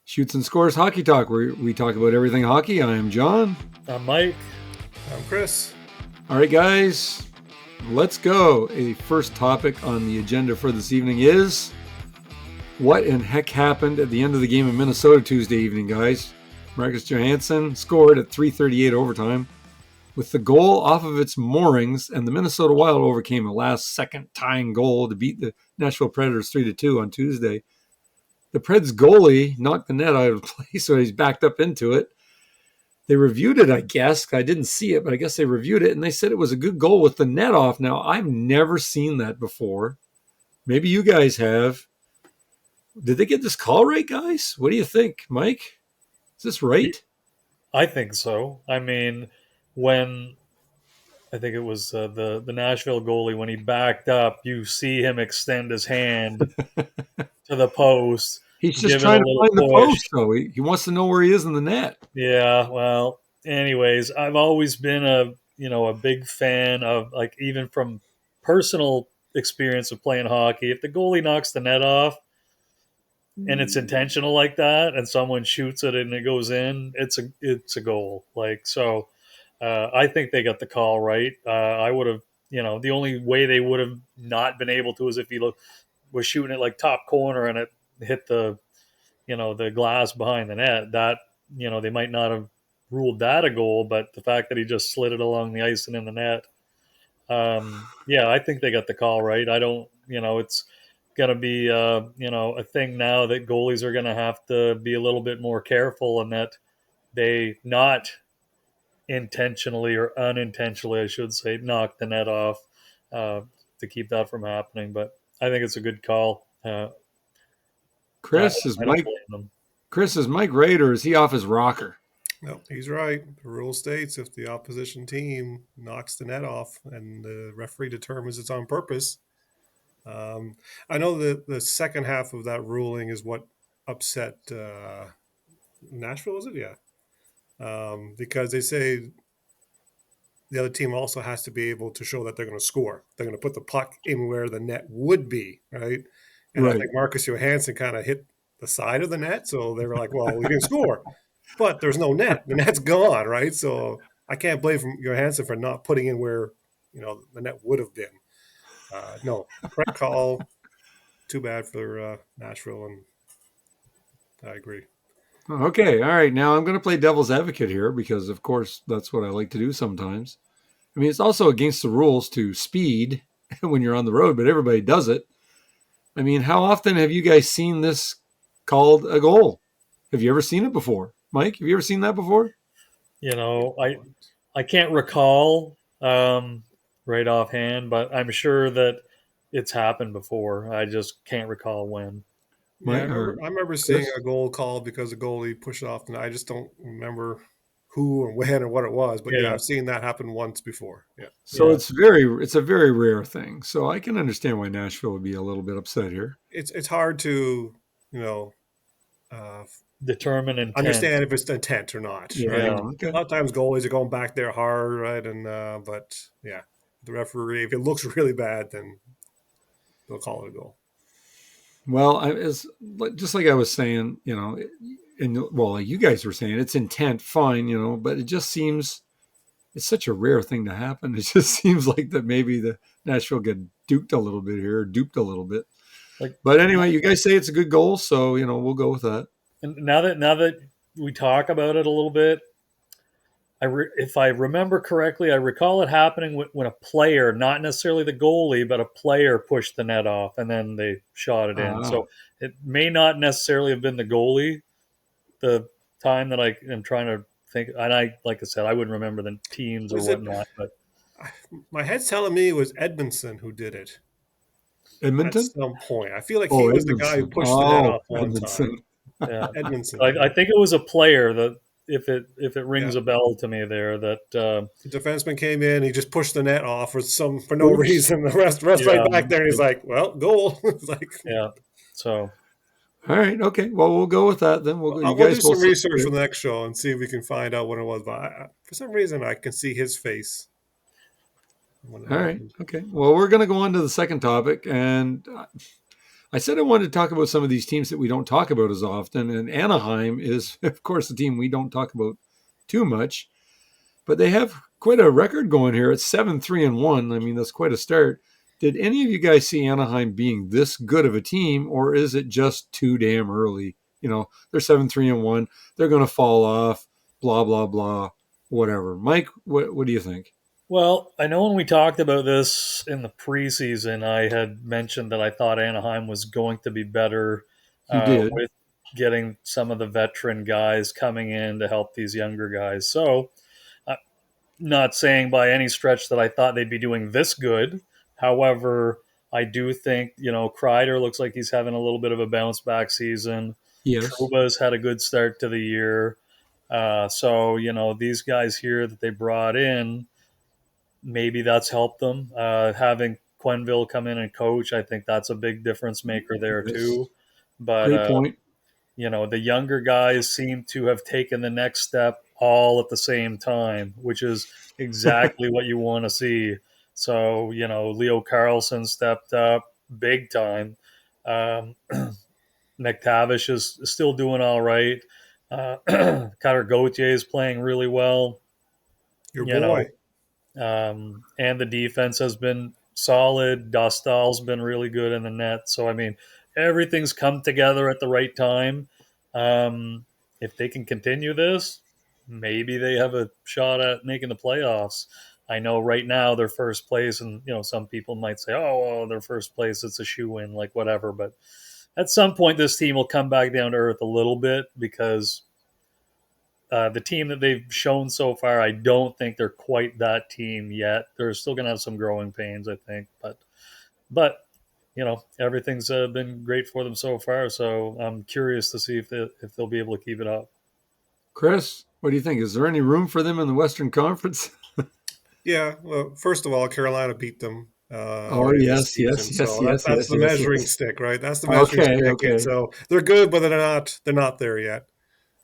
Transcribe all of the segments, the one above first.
Shoots and Scores Hockey Talk, where we talk about everything hockey. I am John. I'm Mike. I'm Chris. All right, guys, let's go. A first topic on the agenda for this evening is what in heck happened at the end of the game in Minnesota Tuesday evening, guys. Marcus Johansson scored at 3:38 overtime with the goal off of its moorings, and the Minnesota Wild overcame a last-second tying goal to beat the Nashville Predators 3-2 on Tuesday. The Preds goalie knocked the net out of play, so he's backed up into it. They reviewed it, I guess. I didn't see it, but I guess they reviewed it, and they said it was a good goal with the net off. Now, I've never seen that before. Maybe you guys have. Did they get this call right, guys? What do you think, Mike? Is this right? I think so. I mean, when I think it was the Nashville goalie, when he backed up, you see him extend his hand to the post. He's just give it trying a to little find the push. post, though. He wants to know where he is in the net. Yeah, well, anyways, I've always been a big fan of, like, even from personal experience of playing hockey, if the goalie knocks the net off and it's intentional like that and someone shoots it and it goes in, it's a goal. Like, so I think they got the call right. I would have, the only way they would have not been able to is if he was shooting it like top corner and it hit the glass behind the net. That, they might not have ruled that a goal, but the fact that he just slid it along the ice and in the net, yeah, I think they got the call right. I don't, it's going to be, a thing now that goalies are going to have to be a little bit more careful, and that they not intentionally or unintentionally, I should say, knock the net off to keep that from happening. But I think it's a good call. Chris, is I don't Mike blame them. Chris, is Mike right, or is he off his rocker? No, he's right. The rule states if the opposition team knocks the net off and the referee determines it's on purpose. I know that the second half of that ruling is what upset Nashville, was it? Yeah. Because they say the other team also has to be able to show that they're going to score. They're going to put the puck in where the net would be, right? And Right. I think Marcus Johansson kind of hit the side of the net, so they were like, well, we didn't score. But there's no net. The net's gone, right? So I can't blame Johansson for not putting in where, the net would have been. No, correct call. Too bad for Nashville, and I agree. Okay, all right. Now I'm going to play devil's advocate here because, of course, that's what I like to do sometimes. I mean, it's also against the rules to speed when you're on the road, but everybody does it. I mean, how often have you guys seen this called a goal? Have you ever seen it before? Mike, have you ever seen that before? I can't recall right offhand, but I'm sure that it's happened before. I just can't recall when. Yeah, Mike, or I remember seeing Chris? a goal called because the goalie pushed it off, and I just don't remember who or when or what it was. But yeah, Yeah, I've seen that happen once before. Yeah. So yeah. it's a very rare thing. So I can understand why Nashville would be a little bit upset here. It's hard to, uh, Determine intent. understand if it's intent or not, Yeah. right? Yeah, A Okay. lot of times goalies are going back there hard, right? And but yeah, the referee, if it looks really bad, then they'll call it a goal. Well, it's just like I was saying, and well, like you guys were saying, it's intent, fine, but it just seems it's such a rare thing to happen. It just seems like that maybe the Nashville get duped a little bit here, duped a little bit. like But anyway, you guys say it's a good goal, so we'll go with that. and now that we talk about it a little bit, if I remember correctly, I recall it happening when a player, not necessarily the goalie, but a player pushed the net off and then they shot it in. Ah, So it may not necessarily have been the goalie. The time that I am trying to think, and like I said, I wouldn't remember the teams or Was it? whatnot, but My head's telling me it was Edmondson who did it at Edmonton. some point. I feel like Oh, he was the guy who Edmondson. pushed the net Oh, off one Edmondson. time. yeah, Edmondson, I yeah. think it was a player that if it Yeah. rings a bell to me there that The defenseman came in, he just pushed the net off for no Oops. reason. The rest yeah right back there, and he's like, "Well, goal." It's like, yeah. So All right. Okay. Well, we'll go with that then. We'll go. You we'll do guys both some say research good. for the next show and see if we can find out what it was. But for some reason, I can see his face when it All right. happened. Okay. Well, we're going to go on to the second topic, and I said I wanted to talk about some of these teams that we don't talk about as often, and Anaheim is, of course, a team we don't talk about too much, but they have quite a record going here. It's 7-3-1. I mean, that's quite a start. Did any of you guys see Anaheim being this good of a team, or is it just too damn early? You know, they're 7-3-1. They're going to fall off, blah, blah, blah, whatever. Mike, what do you think? Well, I know when we talked about this in the preseason, I had mentioned that I thought Anaheim was going to be better You did. with getting some of the veteran guys coming in to help these younger guys. So, not saying by any stretch that I thought they'd be doing this good. However, I do think, Kreider looks like he's having a little bit of a bounce back season. Yes. Truba's had a good start to the year. So, these guys here that they brought in, maybe that's helped them. Having Quenneville come in and coach, I think that's a big difference maker there Yes. too. But Great point. the younger guys seem to have taken the next step all at the same time, which is exactly what you want to see. So Leo Carlson stepped up big time. McTavish is still doing all right. Cutter Gauthier is playing really well. Your You know, boy. and the defense has been solid. Dostal's been really good in the net. So, I mean, everything's come together at the right time. If they can continue this, maybe they have a shot at making the playoffs. I know right now they're first place, and some people might say, "Oh, well, they're first place; it's a shoe in," like whatever. But at some point, this team will come back down to earth a little bit because the team that they've shown so far, I don't think they're quite that team yet. They're still going to have some growing pains, I think, but everything's been great for them so far. So I'm curious to see if they'll be able to keep it up. Chris, what do you think? Is there any room for them in the Western Conference? Yeah. Well, first of all, Carolina beat them Oh, already this yes, yes, season, yes, so yes, that's yes, the yes, measuring yes. stick, right? That's the measuring Okay, stick, and okay. so they're good, but they're not there yet.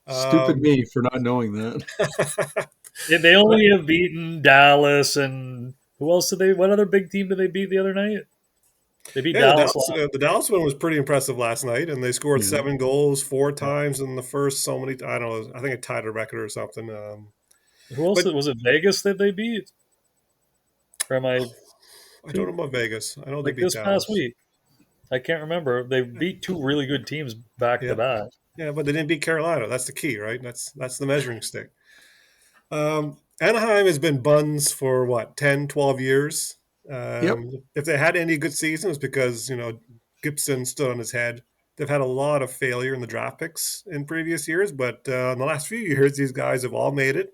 Stupid Um, me for not knowing that. They only have beaten Dallas, and who else did they? What other big team did they beat the other night? They beat Yeah, the Dallas Dallas last. the Dallas one was pretty impressive last night, and they scored Yeah. 7 goals 4 times Yeah. in the first. So many, I don't know. I think it tied a record or something. Who else But was it? Vegas that they beat? Or am I I don't too know about Vegas. I know they like beat this past Dallas. week? I can't remember. They beat two really good teams back to Yeah, back. yeah, but they didn't beat Carolina. That's the key, right? That's the measuring stick. Anaheim has been buns for what 10, 12 years. Yep. If they had any good seasons, because Gibson stood on his head. They've had a lot of failure in the draft picks in previous years, but in the last few years, these guys have all made it.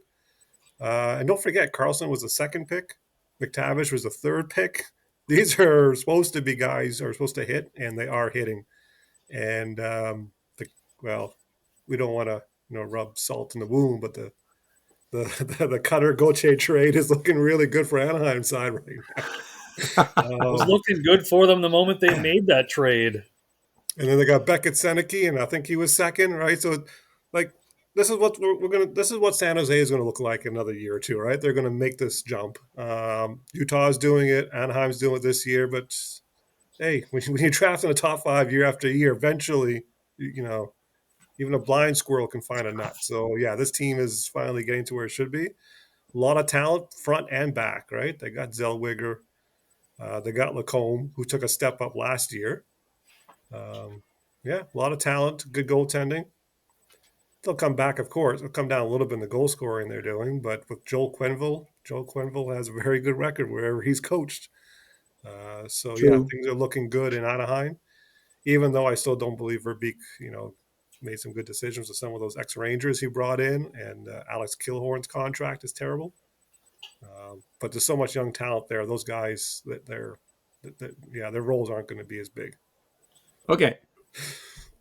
And don't forget, Carlson was the second pick. McTavish was the third pick. These are supposed to be guys who are supposed to hit, and they are hitting. And well, we don't want to rub salt in the wound, but the Cutter Gauthier trade is looking really good for Anaheim side right now. It was looking good for them the moment they made that trade. And then they got Beckett Seneke, and I think he was second, right? So, like, this is what we're gonna. This is what San Jose is going to look like in another year or two, right? They're going to make this jump. Utah's doing it. Anaheim's doing it this year, but hey, when you draft in the top 5 year after year, eventually, even a blind squirrel can find a nut. So yeah, this team is finally getting to where it should be. A lot of talent, front and back, right? They got Zellweger, they got Lacombe, who took a step up last year. Yeah, a lot of talent, good goaltending. They'll come back, of course. It'll come down a little bit in the goal scoring they're doing, but with Joel Quenneville has a very good record wherever he's coached. So yeah, True. things are looking good in Anaheim. Even though I still don't believe Verbeek, made some good decisions with some of those ex-Rangers he brought in, and Alex Killhorn's contract is terrible. But there's so much young talent there. Those guys, their roles aren't going to be as big. Okay.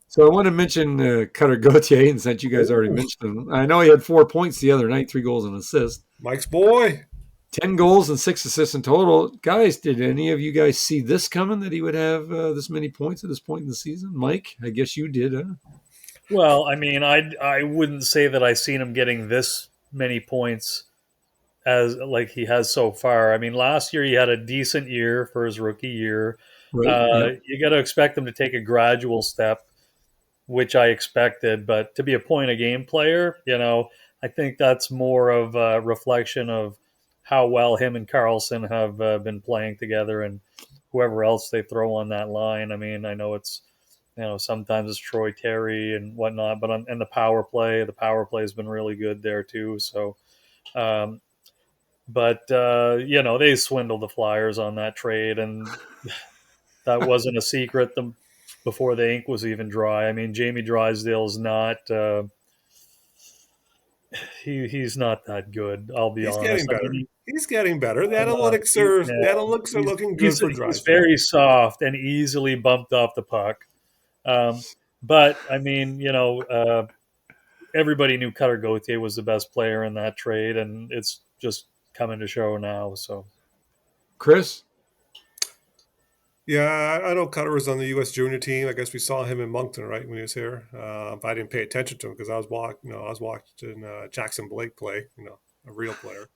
So I want to mention Cutter Gauthier, and since you guys already Oh, mentioned him, I know he had 4 points the other night, 3 goals and assists, Mike's boy. 10 goals and 6 assists in total. Guys, did any of you guys see this coming, that he would have this many points at this point in the season? Mike, I guess you did, huh? Well, I mean, I wouldn't say that I've seen him getting this many points as like he has so far. I mean, last year he had a decent year for his rookie year. Right. Yeah. You got to expect them to take a gradual step, which I expected. But to be a point a game player, I think that's more of a reflection of how well him and Carlson have been playing together, and whoever else they throw on that line. I mean, I know it's sometimes it's Troy Terry and whatnot, but and the power play has been really good there too. So, um, but they swindled the Flyers on that trade, and that wasn't a secret before the ink was even dry. I mean, Jamie Drysdale's not he's not that good. I'll be He's honest. getting I better. mean, He's getting better. The yeah, analytics are yeah, the analytics are looking good for he's Drysdale. very soft and easily bumped off the puck. Um, but I mean, everybody knew Cutter Gauthier was the best player in that trade, and it's just coming to show now. So, Chris? Yeah, I know Cutter was on the U.S. junior team. I guess we saw him in Moncton, right, when he was here. But I didn't pay attention to him because I was watching Jackson Blake play, a real player.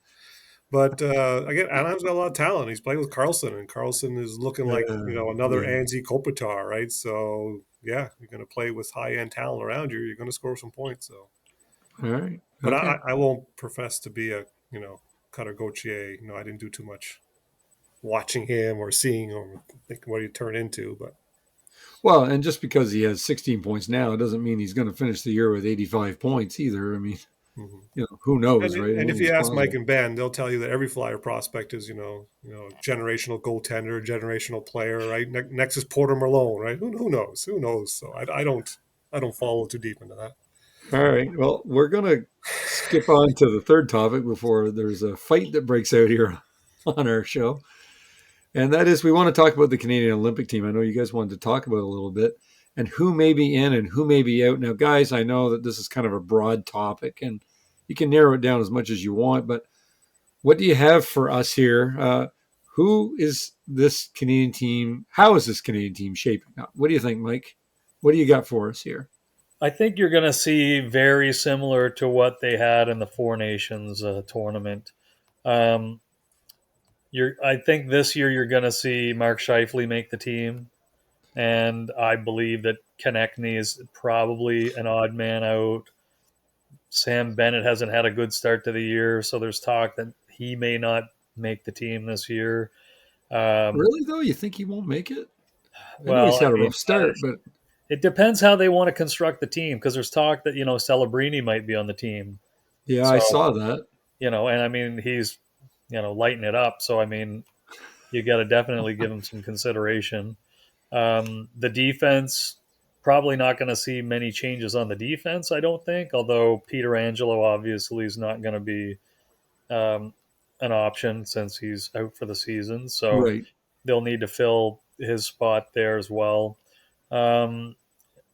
But again, Anaheim's got a lot of talent. He's playing with Carlson, and Carlson is looking like another Yeah. Anze Kopitar, right? So yeah, you're going to play with high end talent around you. You're going to score some points. So, All right. but Okay. I won't profess to be a Cutter Gauthier. I didn't do too much watching him or seeing or thinking what he turned into. But Well, and just because he has 16 points now, it doesn't mean he's going to finish the year with 85 points either. I mean, mhm. who knows, And right? and if you Anything's ask Mike possible. and Ben, they'll tell you that every Flyer prospect is generational goaltender, generational player, right? Next is Porter Malone, right? Who knows? Who knows? So I don't follow too deep into that. All right. Well, we're going to skip on to the third topic before there's a fight that breaks out here on our show. And that is, we want to talk about the Canadian Olympic team. I know you guys wanted to talk about it a little bit and who may be in and who may be out. Now, guys, I know that this is kind of a broad topic and you can narrow it down as much as you want, but what do you have for us here? Who is this Canadian team? How is this Canadian team shaping up? What do you think, Mike? What do you got for us here? I think you're going to see very similar to what they had in the Four Nations tournament. Um, I think this year you're going to see Mark Scheifele make the team, and I believe that Konechny is probably an odd man out. Sam Bennett hasn't had a good start to the year, so there's talk that he may not make the team this year. Um, Really, though? You think he won't make it? I know he's well, I had a mean, rough start, but it depends how they want to construct the team because there's talk that Celebrini might be on the team. yeah, I So saw that. and I mean he's lighting it up. So I mean you got to definitely give him some consideration. The defense probably not going to see many changes on the defense. I don't think, although Peter Angelo obviously is not going to be um, an option since he's out for the season. So Right. they'll need to fill his spot there as well. Um,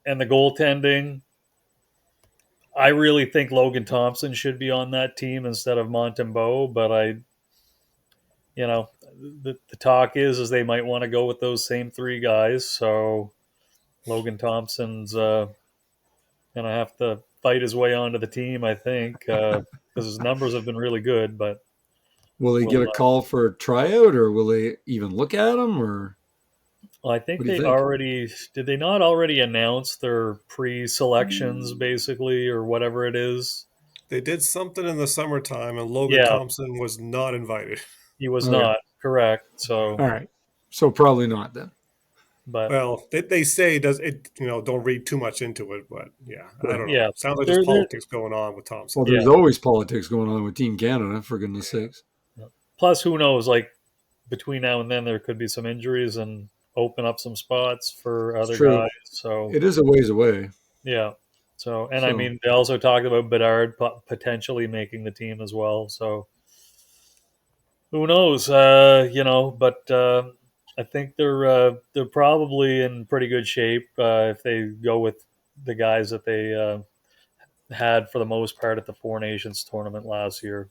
and the goaltending, I really think Logan Thompson should be on that team instead of Montembeault, but the talk is they might want to go with those same three guys. So Logan Thompson's gonna have to fight his way onto the team, I think, because his numbers have been really good. But Will they get we'll, a call for a tryout, or will they even look at him, or I what think do you they think? already did. They not already announce their pre-selections, basically, or whatever it is. They did something in the summertime, and Logan Yeah, Thompson was not invited. he was Okay. not correct. Yeah. So, All right. So probably not then. but Well, they say does it. Don't read too much into it, but yeah, I Right. don't know. yeah, Sounds like there's there. politics going on with Well, Thompson. there's Yeah. always politics going on with Team Canada, for goodness Yeah. sakes. Plus, who knows? Like between now and then, there could be some injuries and open up some spots for It's other true. guys. So It is a ways away. yeah. So and I So mean, they also talked about Bedard potentially making the team as well. So who knows? But I think they're probably in pretty good shape if they go with the guys that they had for the most part at the Four Nations tournament last year.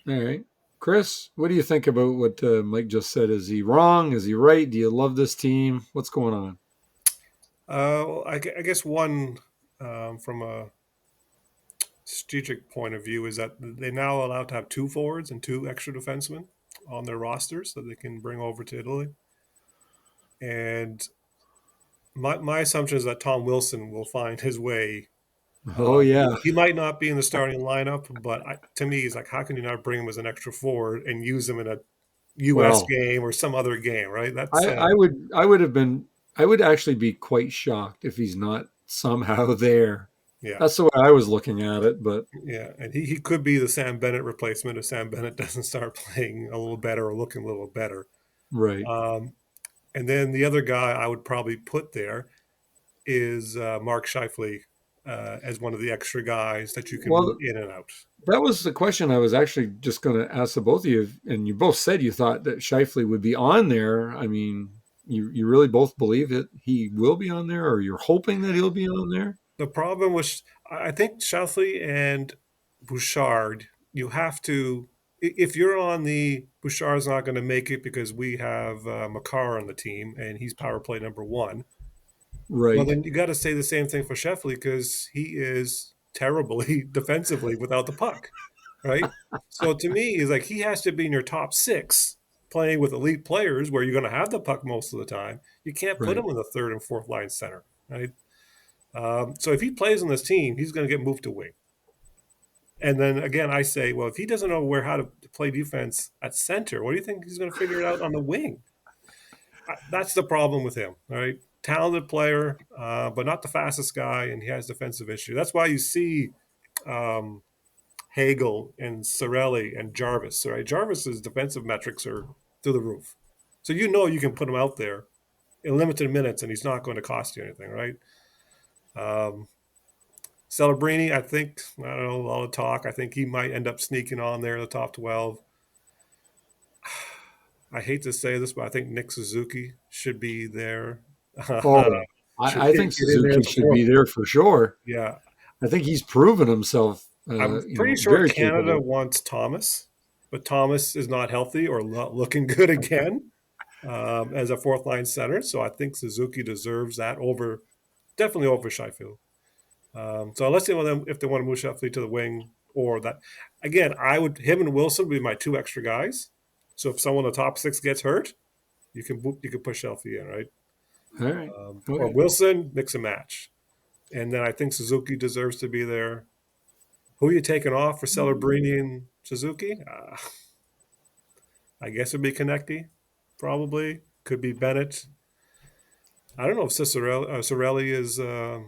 all right. Chris, what do you think about what Mike just said? Is he wrong? Is he right? Do you love this team? What's going on? Well, I guess one from a strategic point of view is that they're now allowed to have two forwards and two extra defensemen on their rosters that they can bring over to Italy. And my assumption is that Tom Wilson will find his way. Oh yeah. He might not be in the starting lineup, but to me, he's like, how can you not bring him as an extra forward and use him in a U.S. Well, game or some other game, right? That's I would actually be quite shocked if he's not somehow there. yeah, That's the way I was looking at it, but yeah, and he could be the Sam Bennett replacement if Sam Bennett doesn't start playing a little better or looking a little better. right. Um, and then the other guy I would probably put there is Mark Scheifele as one of the extra guys that you can move Well, in and out. that was the question I was actually just going to ask the both of you, and you both said you thought that Shifley would be on there. I mean, you really both believe that he will be on there, or you're hoping that he'll be on there? The problem was, I think Scheifele and Bouchard, you have to, if you're on the Bouchard's not going to make it because we have Makar on the team and he's power play number one. Well, Right, then you got to say the same thing for Sheffley because he is terribly defensively without the puck, right? So to me, is like he has to be in your top six playing with elite players where you're going to have the puck most of the time. You can't put right, him in the third and fourth line center, right? So if he plays on this team, he's going to get moved to wing. And then again, I say, well, if he doesn't know how to play defense at center, what do you think he's going to figure it out on the wing? That's the problem with him, right? Talented player, but not the fastest guy, and he has defensive issue. That's why you see um, Hagel and Sorelli and Jarvis, right? Jarvis's defensive metrics are through the roof. So you know you can put him out there in limited minutes, and he's not going to cost you anything, right? Celebrini, I think, I don't know, a lot of talk. I think he might end up sneaking on there in the top 12. I hate to say this, but I think Nick Suzuki should be there. Oh, should I get think in there Suzuki at the should fourth. be there for sure. Yeah. I think he's proven himself, I'm pretty sure very Canada capable. wants Thomas, but Thomas is not healthy or not looking good again as a fourth line center. So I think Suzuki deserves that definitely over Sheffield. So unless they want them, if they want to move Sheffield to the wing or that, again, him and Wilson would be my two extra guys. So if someone in the top six gets hurt, you can push Sheffield in, right? All right. Or Okay. Wilson, mix and match. And then I think Suzuki deserves to be there. Who are you taking off for Celebrini and Suzuki? I guess it'd be Konecny, probably. Could be Bennett. I don't know if Sorelli is a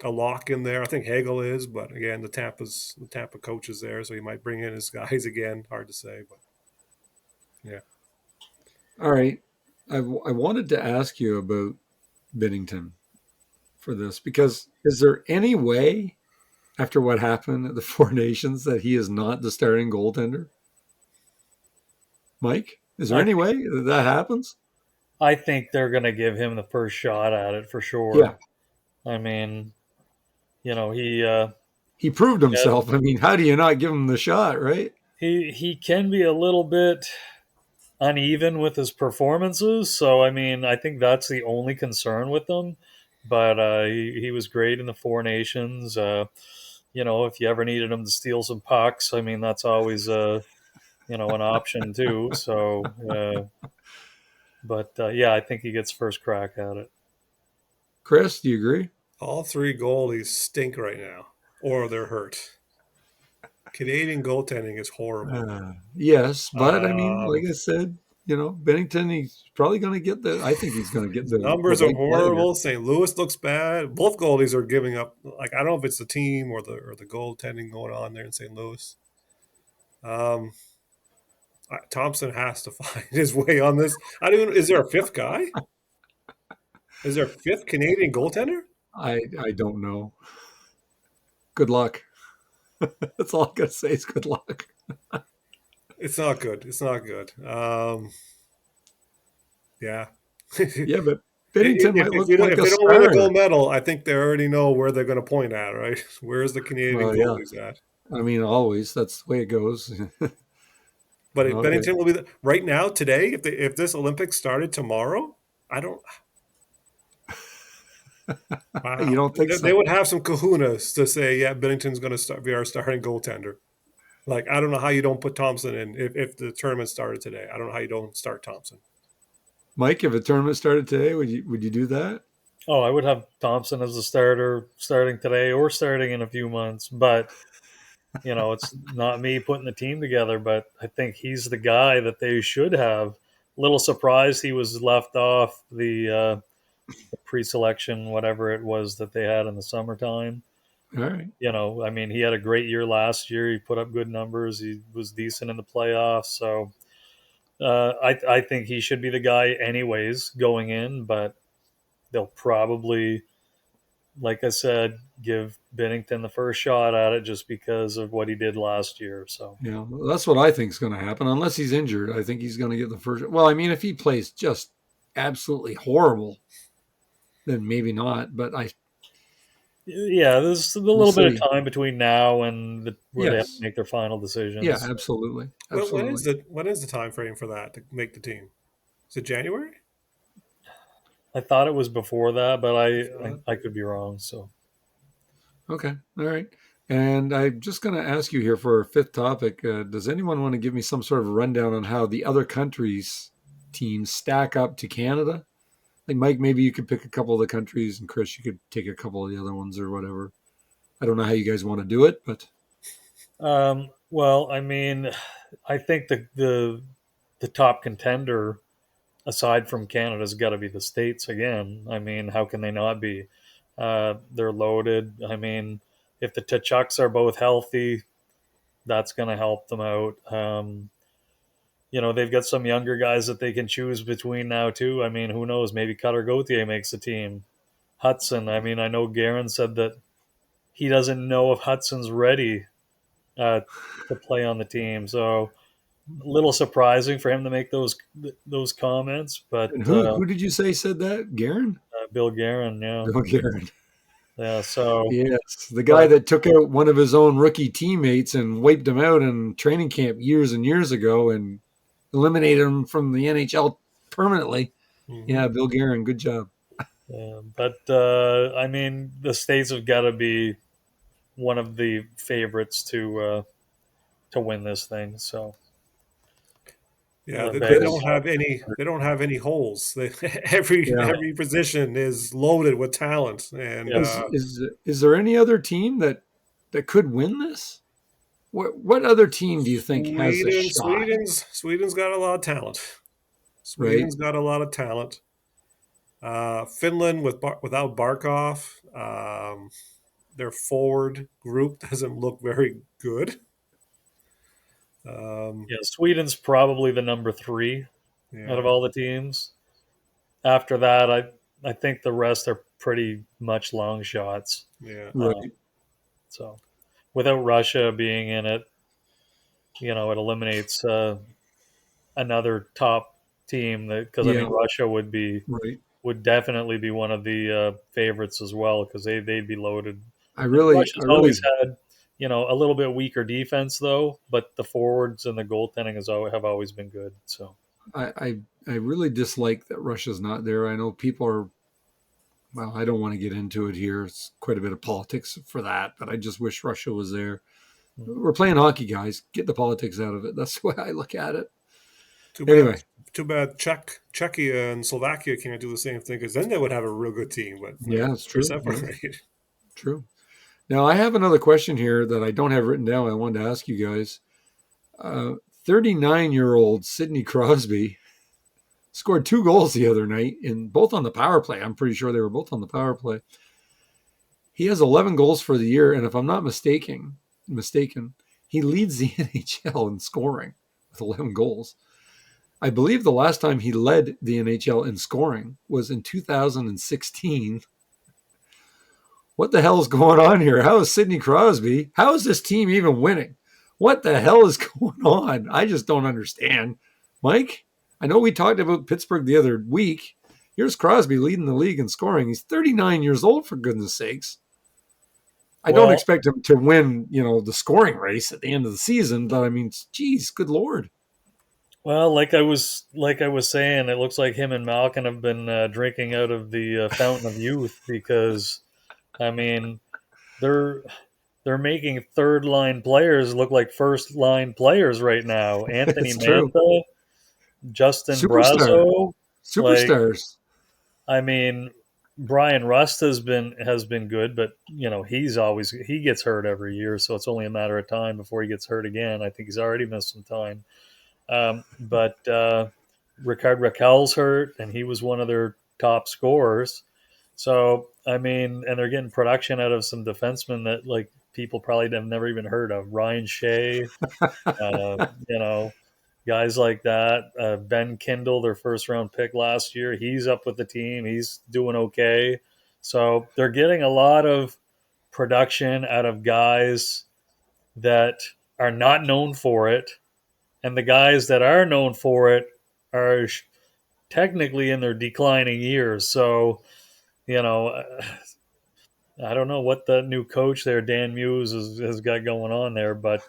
lock in there. I think Hagel is, but again, the Tampa coach is there, so he might bring in his guys again. Hard to say, but yeah. All right. I wanted to ask you about Binnington for this because is there any way after what happened at the Four Nations that he is not the starting goaltender? Mike, is there I any way that happens? I think they're going to give him the first shot at it for Yeah, sure. I mean, he proved yeah, himself. I mean, how do you not give him the shot, right? he can be a little bit uneven with his performances. So I mean, I think that's the only concern with him. But he was great in the Four Nations. If you ever needed him to steal some pucks, I mean that's always an option too. So, but yeah, I think he gets first crack at it. Chris, do you agree? All three goalies stink right now, or they're hurt. Canadian goaltending is horrible. Yes, but I mean, Um, like I said, Bennington, he's probably going to get the. I think he's going to get the numbers are white flag here. horrible. St. Louis looks bad. Both goalies are giving up. Like I don't know if it's the team or the goaltending going on there in St. Louis. Thompson has to find his way on this. I don't even. Is there a fifth guy? Is there a fifth Canadian goaltender? I don't know. Good luck. That's all I gotta say is good luck. It's not good. It's not good. Yeah. Yeah, but Binnington might If look you don't, like if a they don't win a star. gold medal, I think they already know where they're going to point at, right? Where's the Canadian Well, yeah. goalies at? I mean, always that's the way it goes. But Okay. Bennington will be right now today. If this Olympics started tomorrow, I don't. You Wow, don't think they so? would have some kahunas to say, yeah, Bennington's going to be our starting goaltender. Like I don't know how you don't put Thompson in if the tournament started today. I don't know how you don't start Thompson. Mike, if a tournament started today, would you do that? Oh, I would have Thompson as a starter starting today or starting in a few months. But, it's not me putting the team together, but I think he's the guy that they should have. Little surprised he was left off the pre-selection, whatever it was that they had in the summertime. All right. I mean, he had a great year last year. He put up good numbers. He was decent in the playoffs. So I think he should be the guy anyways going in, but they'll probably, like I said, give Binnington the first shot at it just because of what he did last year. So Yeah, well, that's what I think is going to happen. Unless he's injured, I think he's going to get the first. Well, I mean, if he plays just absolutely horrible, then maybe not. But yeah, there's a we'll little bit of see. time between now and where they have to Yes. make their final Yeah, decisions. absolutely. When Absolutely. is the time frame for that to make the team? Is it January? I thought it was before that, but Before that? I could be wrong. So Okay. All right. And I'm just going to ask you here for our fifth topic. Does anyone want to give me some sort of rundown on how the other countries' teams stack up to Canada? Like, Mike, maybe you could pick a couple of the countries, and Chris, you could take a couple of the other ones or whatever. I don't know how you guys want to do it, but well, I mean, I think the top contender aside from Canada's got to be the States again. I mean, how can they not be? They're loaded. I mean, if the Tachucks are both healthy, that's going to help them out. They've got some younger guys that they can choose between now too. I mean, who knows? Maybe Cutter Gauthier makes the team. Hudson. I mean, I know Guerin said that he doesn't know if Hudson's ready to play on the team. So a little surprising for him to make those comments, but and who did you say said that? Garen? Bill Guerin, yeah, Bill Garen. yeah. So, Yes, the guy but that took out one of his own rookie teammates and wiped him out in training camp years and years ago and eliminated him from the NHL permanently. Mm-hmm. Yeah, Bill Garen, good job. I mean, the States have got to be one of the favorites to win this thing. So, Yeah, they Vegas. don't have any. They don't have any holes. Every Yeah. every position is loaded with talent, and Yeah. Is there any other team that could win this? What other team do you think has a shot? Sweden's got a lot of talent. Right? Sweden's got a lot of talent. Finland without Barkov, their forward group doesn't look very good. Yeah, Sweden's probably the number three out of Yeah, all the teams. After that, I think the rest are pretty much long shots. yeah. Uh, Right. so, without Russia being in it, it eliminates another top team. Because I mean, Yeah. Russia Right. would definitely be one of the favorites as well because they'd be loaded. I And really, I Russia's really, always had a little bit weaker defense though, but the forwards and the goaltending have always been good. So I really dislike that Russia's not there. I know people are. Well, I don't want to get into it here. It's quite a bit of politics for that, but I just wish Russia was there. We're playing hockey, guys. Get the politics out of it. That's the way I look at it. Too Anyway, bad. Too bad. Czechia and Slovakia can't do the same thing because then they would have a real good team. But yeah, it's they're true. Yeah, separated. true. Now, I have another question here that I don't have written down. I wanted to ask you guys. 39-year-old Sidney Crosby scored 2 goals the other night, both on the power play. I'm pretty sure they were both on the power play. He has 11 goals for the year, and if I'm not mistaken, he leads the NHL in scoring with 11 goals. I believe the last time he led the NHL in scoring was in 2016. What the hell is going on here? How is Sidney Crosby? How is this team even winning? What the hell is going on? I just don't understand. Mike, I know we talked about Pittsburgh the other week. Here's Crosby leading the league in scoring. He's 39 years old, for goodness sakes. I don't expect him to win, the scoring race at the end of the season, but I mean, geez, good Lord. Well, like I was saying, it looks like him and Malkin have been drinking out of the fountain of youth because, I mean, they're making third line players look like first line players right now. Anthony It's true. Mantha, Justin Superstar. Brazo, Like, Superstars. I mean, Brian Rust has been good, but he gets hurt every year, so it's only a matter of time before he gets hurt again. I think he's already missed some time. But Ricard Raquel's hurt, and he was one of their top scorers. So I mean, and they're getting production out of some defensemen that like people probably have never even heard of. Ryan Shea, uh, you know, guys like that. Ben Kindle, their first round pick last year, he's up with the team. He's doing okay. So they're getting a lot of production out of guys that are not known for it, and the guys that are known for it are technically in their declining years. So, you know, I don't know what the new coach there, Dan Muse, has got going on there, but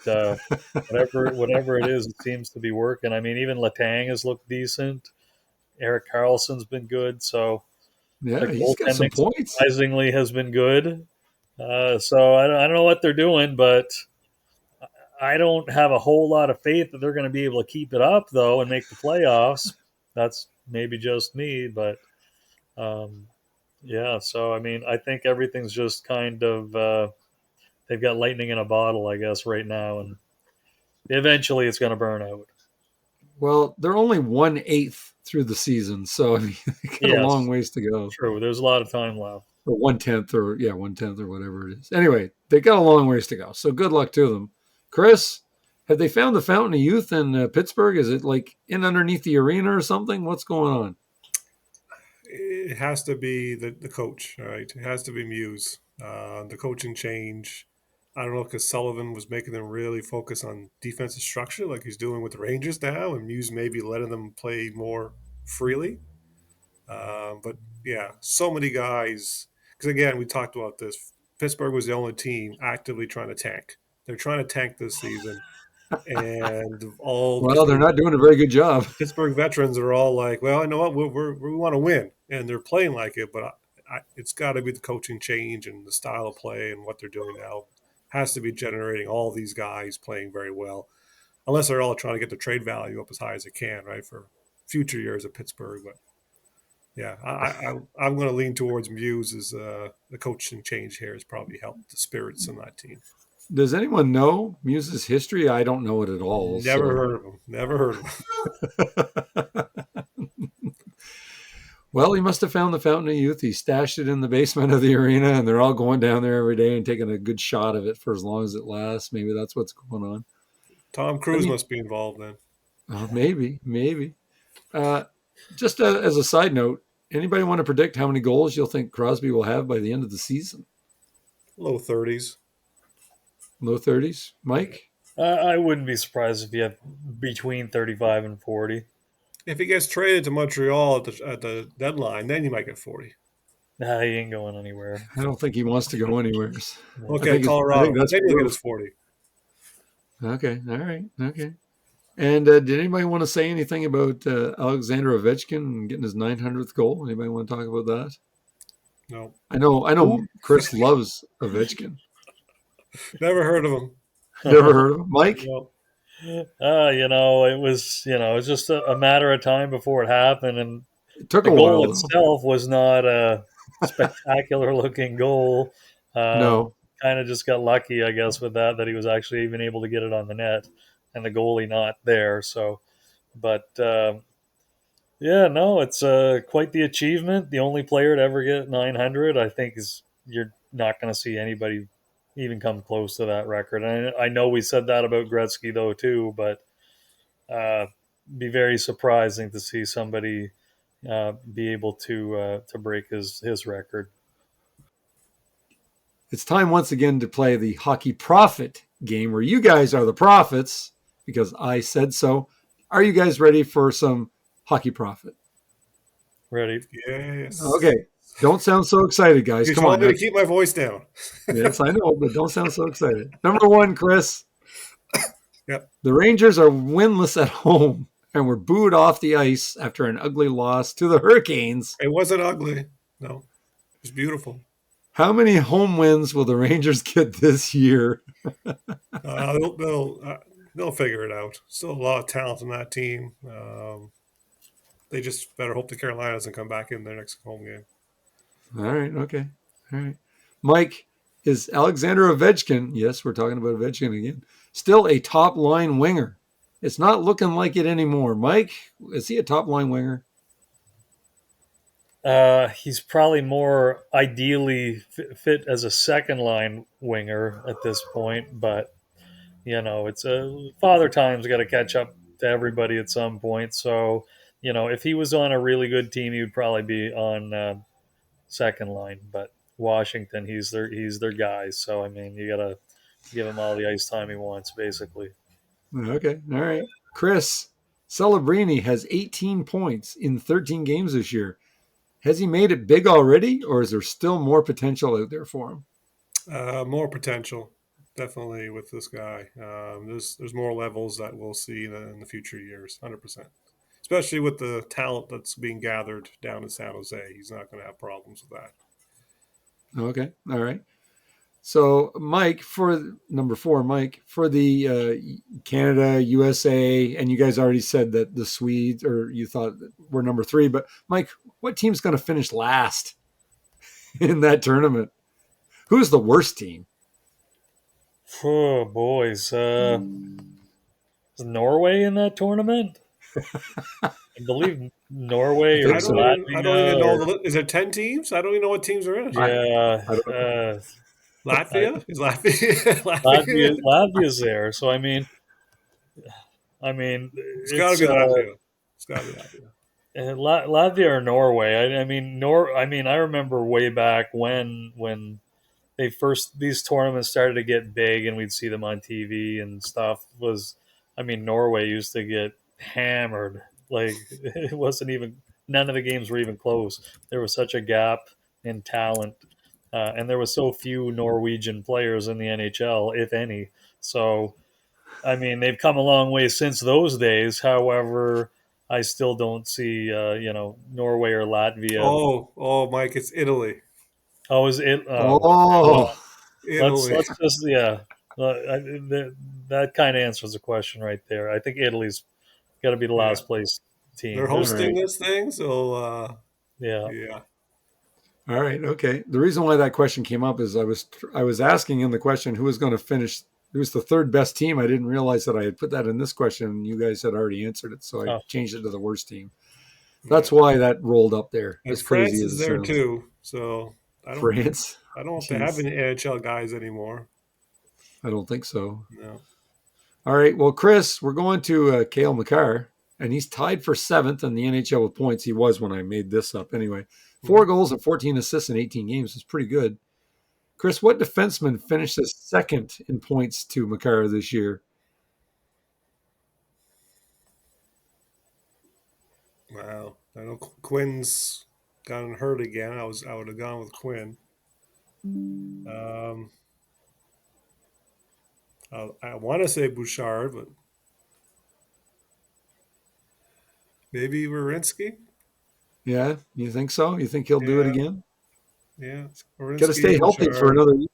whatever it is, it seems to be working. I mean, even Letang has looked decent. Eric Carlson's been good. So Yeah, the he's got some goaltending points. surprisingly has been good. So I don't know what they're doing, but I don't have a whole lot of faith that they're going to be able to keep it up, though, and make the playoffs. That's maybe just me, but um, yeah. So I mean, I think everything's just kind of they've got lightning in a bottle, I guess, right now, and eventually it's going to burn out. Well, they're only 1/8 through the season, so I mean, they got a long Yes, ways to go. true. There's a lot of time left. Or 1/10, or yeah, 1/10 or whatever it is. Anyway, they got a long ways to go. So good luck to them. Chris, have they found the Fountain of Youth in Pittsburgh? Is it like in underneath the arena or something? What's going on? It has to be the coach, all right? It has to be Muse. The coaching change. I don't know, because Sullivan was making them really focus on defensive structure like he's doing with the Rangers now, and Muse maybe letting them play more freely. But yeah, so many guys. Because again, we talked about this. Pittsburgh was the only team actively trying to tank. They're trying to tank this season, and all Well, they're not doing a very good job. Pittsburgh veterans are all like, "Well, I know what we want to win," and they're playing like it. But it's got to be the coaching change and the style of play and what they're doing now has to be generating all these guys playing very well. Unless they're all trying to get the trade value up as high as they can, right, for future years of Pittsburgh. But yeah, I'm going to lean towards Muse as the coaching change here has probably helped the spirits in that team. Does anyone know Muse's history? I don't know it at all. Never heard of him. Never heard of him. Well, he must have found the Fountain of Youth. He stashed it in the basement of the arena, and they're all going down there every day and taking a good shot of it for as long as it lasts. Maybe that's what's going on. Tom Cruise must be involved then. Maybe. Just as a side note, anybody want to predict how many goals you'll think Crosby will have by the end of the season? Low 30s. Low 30s? Mike? I wouldn't be surprised if you have between 35 and 40. If he gets traded to Montreal at the deadline, then you might get 40. Nah, he ain't going anywhere. I don't think he wants to go anywhere. Okay, Colorado. I think that's maybe he'll get his 40. Okay, all right, okay. And did anybody want to say anything about Alexander Ovechkin getting his 900th goal? Anybody want to talk about that? No. I know. Chris loves Ovechkin. Never heard of him. Never heard of him, Mike. No. It was just a matter of time before it happened, and It took the a goal while. itself was not a spectacular looking goal. No. Kind of just got lucky, I guess, with that he was actually even able to get it on the net, and the goalie not there. So, but it's quite the achievement. The only player to ever get 900, I think, you're not going to see anybody even come close to that record. And I know we said that about Gretzky though too, but be very surprising to see somebody be able to break his record. It's time once again to play the Hockey Profit game where you guys are the prophets because I said so. Are you guys ready for some Hockey Profit? Ready? Yes. Okay. Don't sound so excited, guys. You Come on. want me to keep my voice down. Yes, I know, but don't sound so excited. Number one, Chris. Yep. The Rangers are winless at home and were booed off the ice after an ugly loss to the Hurricanes. It wasn't ugly. No. It was beautiful. How many home wins will the Rangers get this year? They'll figure it out. Still a lot of talent in that team. They just better hope the Carolina doesn't come back in their next home game. All right. Okay. All right. Mike, is Alexander Ovechkin, yes, we're talking about Ovechkin again, still a top line winger? It's not looking like it anymore. Mike, is he a top line winger? He's probably more ideally fit as a second line winger at this point, but it's a father time's got to catch up to everybody at some point. So, if he was on a really good team, he would probably be on second line. But Washington, he's their guy. So I mean, you gotta give him all the ice time he wants, basically. Okay. All right. Chris, Celebrini has 18 points in 13 games this year. Has he made it big already, or is there still more potential out there for him? More potential, definitely, with this guy. There's more levels that we'll see in the future years, 100%. Especially with the talent that's being gathered down in San Jose, he's not going to have problems with that. Okay. All right. So, Mike, for number 4, Mike, for the Canada, USA, and you guys already said that the Swedes, or you thought that we're number 3, but Mike, what team's going to finish last in that tournament? Who's the worst team? Oh, boys. Is Norway in that tournament? I believe Norway or I don't even know. Is there 10 teams? I don't even know what teams are in it. Yeah. Latvia? Is Latvia? Latvia's there. So, I mean, It's got to be Latvia. It's got to be Latvia. Latvia or Norway. I remember way back when these tournaments started to get big and we'd see them on TV and stuff. Norway used to get hammered. Like it wasn't even none of the games were even close. There was such a gap in talent, and there was so few Norwegian players in the NHL, if any. So they've come a long way since those days. However, I still don't see, Norway or Latvia. Oh, Mike, it's Italy. Oh, is it? Italy. Let's just that kind of answers the question right there. I think Italy's got to be the last place team. They're hosting this thing, so yeah. All right. Okay. The reason why that question came up is I was asking in the question who was going to finish. Who's the third best team? I didn't realize that I had put that in this question, and you guys had already answered it, so I changed it to the worst team. That's why that rolled up there. And as France crazy as is there sounds. Too. So France. I don't know if they have any NHL guys anymore. I don't think so. No. All right. Well, Chris, we're going to Cale Makar, and he's tied for 7th in the NHL with points. He was when I made this up. Anyway, 4 goals and 14 assists in 18 games is pretty good. Chris, what defenseman finishes second in points to Makar this year? Wow. I know Quinn's gotten hurt again. I would have gone with Quinn. I want to say Bouchard, but maybe Werenski. Yeah, you think so? You think he'll do it again? Yeah, got to stay healthy for another year.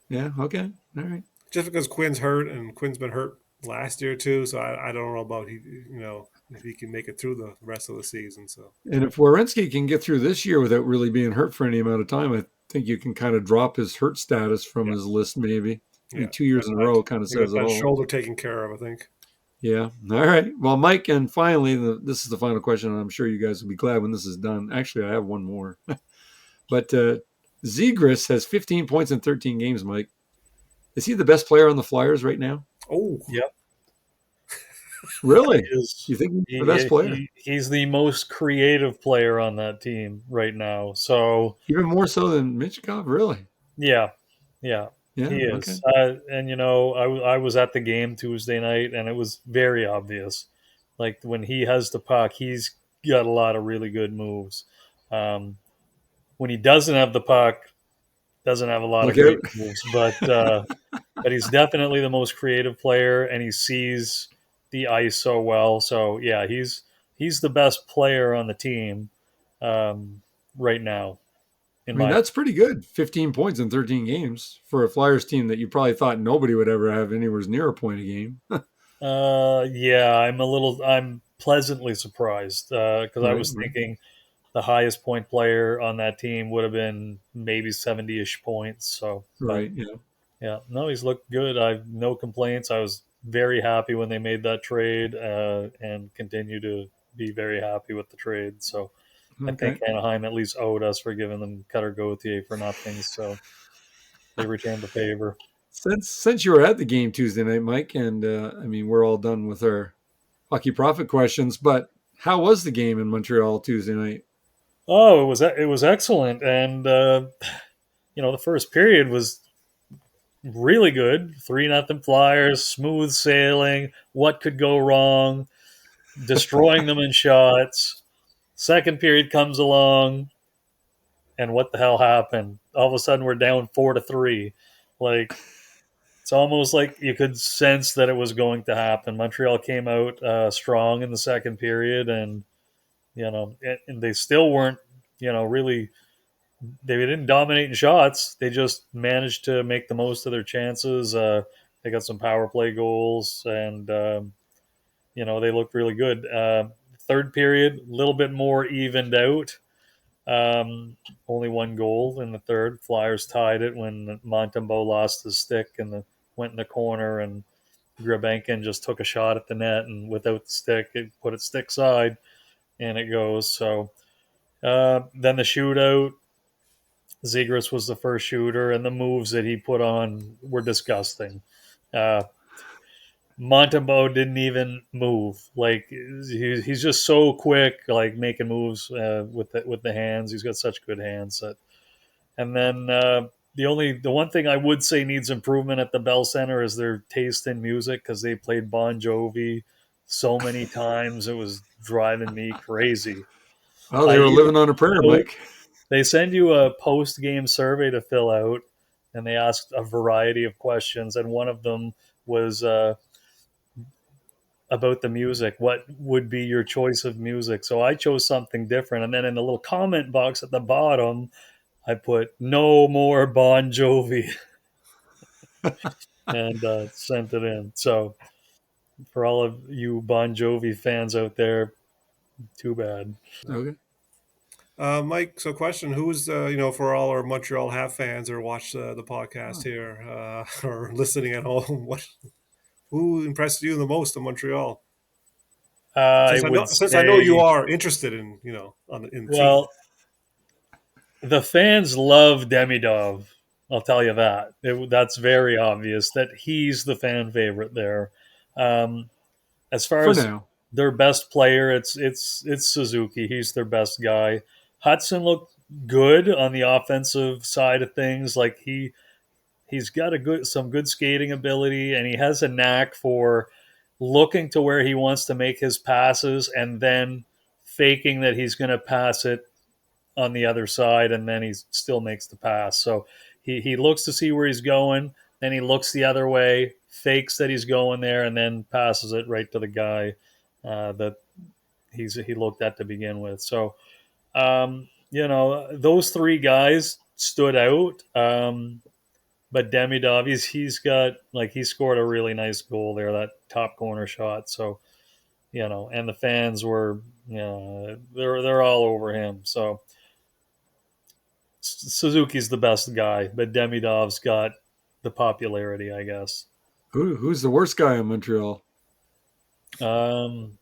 Yeah. Okay. All right. Just because Quinn's hurt and Quinn's been hurt last year too, so I don't know about if he can make it through the rest of the season. So, and if Werenski can get through this year without really being hurt for any amount of time, I think you can kind of drop his hurt status from his list. Maybe 2 years in a row kind of says it all. Shoulder taken care of, I think. Yeah. All right. Well, Mike, and finally, this is the final question, and I'm sure you guys will be glad when this is done. Actually, I have one more. But Zegras has 15 points in 13 games, Mike. Is he the best player on the Flyers right now? Oh. Yep. Really? You think he's the best player? He's the most creative player on that team right now. So even more so than Michkov? Really? Yeah. He is. Okay. And, I was at the game Tuesday night, and it was very obvious. Like, when he has the puck, he's got a lot of really good moves. When he doesn't have the puck, doesn't have a lot of great moves. But he's definitely the most creative player, and he sees the ice so well. So, yeah, he's the best player on the team right now. That's pretty good. 15 points in 13 games for a Flyers team that you probably thought nobody would ever have anywhere near a point a game. Yeah, I'm pleasantly surprised because I Right, was right, thinking the highest point player on that team would have been maybe 70-ish points. So, but right. Yeah. yeah, no, he's looked good. I've no complaints. I was very happy when they made that trade and continue to be very happy with the trade. So I think Okay. Anaheim at least owed us for giving them Cutter Gauthier for nothing. So they returned the favor. Since you were at the game Tuesday night, Mike, and I mean we're all done with our hockey profit questions, but how was the game in Montreal Tuesday night? Oh, it was excellent, and the first period was really good. 3-0 Flyers, smooth sailing. What could go wrong? Destroying them in shots. Second period comes along, and what the hell happened? All of a sudden, we're down 4-3. Like it's almost like you could sense that it was going to happen. Montreal came out strong in the second period, and and they still weren't, really. They didn't dominate in shots. They just managed to make the most of their chances. They got some power play goals, and they looked really good. Third period, a little bit more evened out. Only one goal in the third. Flyers tied it when Montembeault lost his stick and went in the corner, and Grabenkin just took a shot at the net, and without the stick, it put it stick side, and it goes. So then the shootout. Zegras was the first shooter, and the moves that he put on were disgusting. Uh, Montembeault didn't even move. Like he's just so quick, like making moves with the hands. He's got such good hands. And then the one thing I would say needs improvement at the Bell Center is their taste in music because they played Bon Jovi so many times it was driving me crazy. Oh, I they were even living on a prayer, so Mike. they send you a post game survey to fill out, and they asked a variety of questions, and one of them was about the music. What would be your choice of music? So I chose something different, and then in the little comment box at the bottom, I put no more Bon Jovi and sent it in. So for all of you Bon Jovi fans out there, too bad. Okay. Mike, so question: who is for all our Montreal Half fans or watch the podcast here or listening at home? Who impressed you the most in Montreal? I Since I know would since I know you say, are interested in in the team. well, the fans love Demidov. I'll tell you that. That's very obvious that he's the fan favorite there. Um, as far For as now. their best player, it's Suzuki. He's their best guy. Hudson looked good on the offensive side of things. Like he's got some good skating ability, and he has a knack for looking to where he wants to make his passes and then faking that he's going to pass it on the other side, and then he still makes the pass. So he looks to see where he's going, then he looks the other way, fakes that he's going there, and then passes it right to the guy that he looked at to begin with. So those three guys stood out. But Demidov, he's got like he scored a really nice goal there, that top corner shot. So and the fans were they're all over him. So Suzuki's the best guy, but Demidov's got the popularity, I guess. Who's the worst guy in Montreal? Um,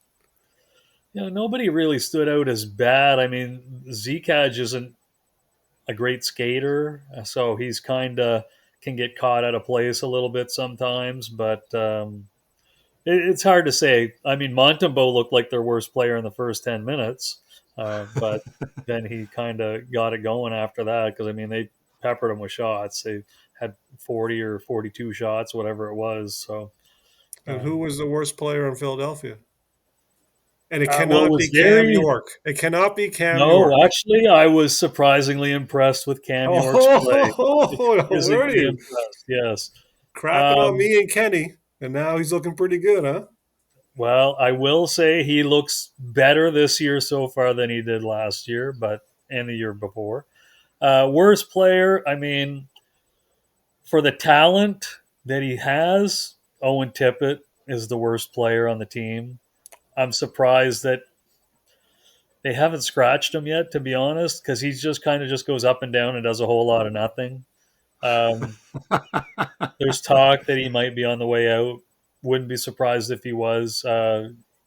nobody really stood out as bad. I mean, Zcaj isn't a great skater, so he's kind of can get caught out of place a little bit sometimes. But it's hard to say. I mean, Montembeault looked like their worst player in the first 10 minutes, but then he kind of got it going after that because I mean they peppered him with shots. They had 40 or 42 shots, whatever it was. So, And who um, was the worst player in Philadelphia? And it well, it cannot was be Cam very. York. It cannot be Cam York. No, actually, I was surprisingly impressed with Cam York's play. Oh, where are Surprisingly you? impressed, yes. Crapping on Um, me and Kenny, and now he's looking pretty good, huh? well, I will say he looks better this year so far than he did last year, but and the year before. Worst player, I mean, for the talent that he has, Owen Tippett is the worst player on the team. I'm surprised that they haven't scratched him yet, to be honest, because he just kind of just goes up and down and does a whole lot of nothing. Um, there's talk that he might be on the way out. Wouldn't be surprised if he was.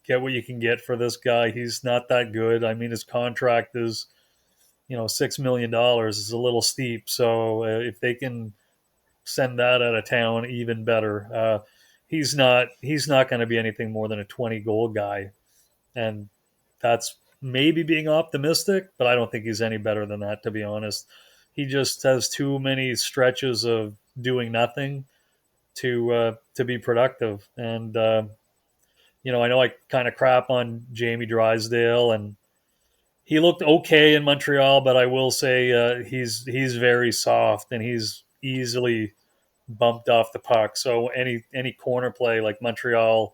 Get what you can get for this guy. He's not that good. I mean, his contract is, $6 million is a little steep. So if they can send that out of town, even better. He's not going to be anything more than a 20 goal guy, and that's maybe being optimistic, but I don't think he's any better than that, to be honest. He just has too many stretches of doing nothing to be productive. And I know I kind of crap on Jamie Drysdale, and he looked okay in Montreal, but I will say he's very soft and he's easily bumped off the puck. So any corner play, like Montreal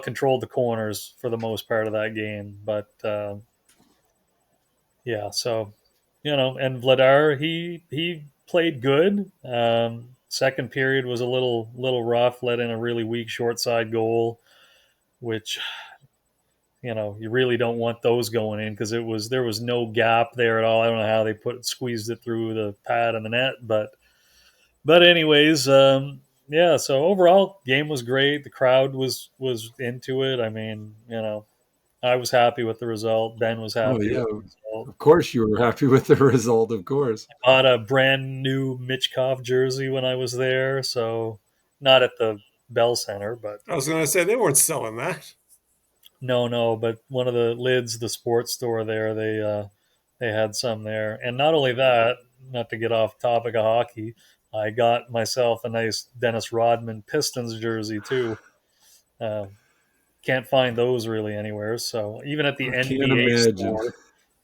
controlled the corners for the most part of that game. But yeah, so and Vladar, he played good. Second period was a little rough, let in a really weak short side goal, which you really don't want those going in because there was no gap there at all. I don't know how they squeezed it through the pad and the net, but anyways, yeah. So overall, game was great. The crowd was into it. I mean, I was happy with the result. Ben was Oh happy yeah, with the result. of course you were happy with the result. Of course. I bought a brand new Mitchkov jersey when I was there, so not at the Bell Center, but I was going to say they weren't selling that. no. But one of the lids, the sports store there, they had some there, and not only that. Not to get off topic of hockey, I got myself a nice Dennis Rodman Pistons jersey too. Can't find those really anywhere. So even at the I can't NBA imagine. store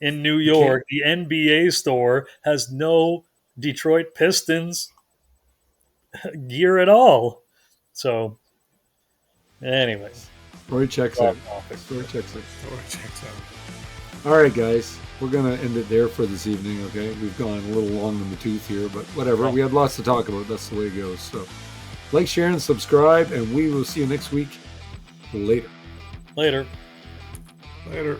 in New I can't. York, the NBA store has no Detroit Pistons gear at all. So, anyways, Story checks off out. topic. Story checks out. Or checks out. All right, guys, we're gonna end it there for this evening. Okay, we've gone a little long in the tooth here, but whatever. We had lots to talk about. That's the way it goes. So, like, share, and subscribe, and we will see you next week. Later. Later. Later.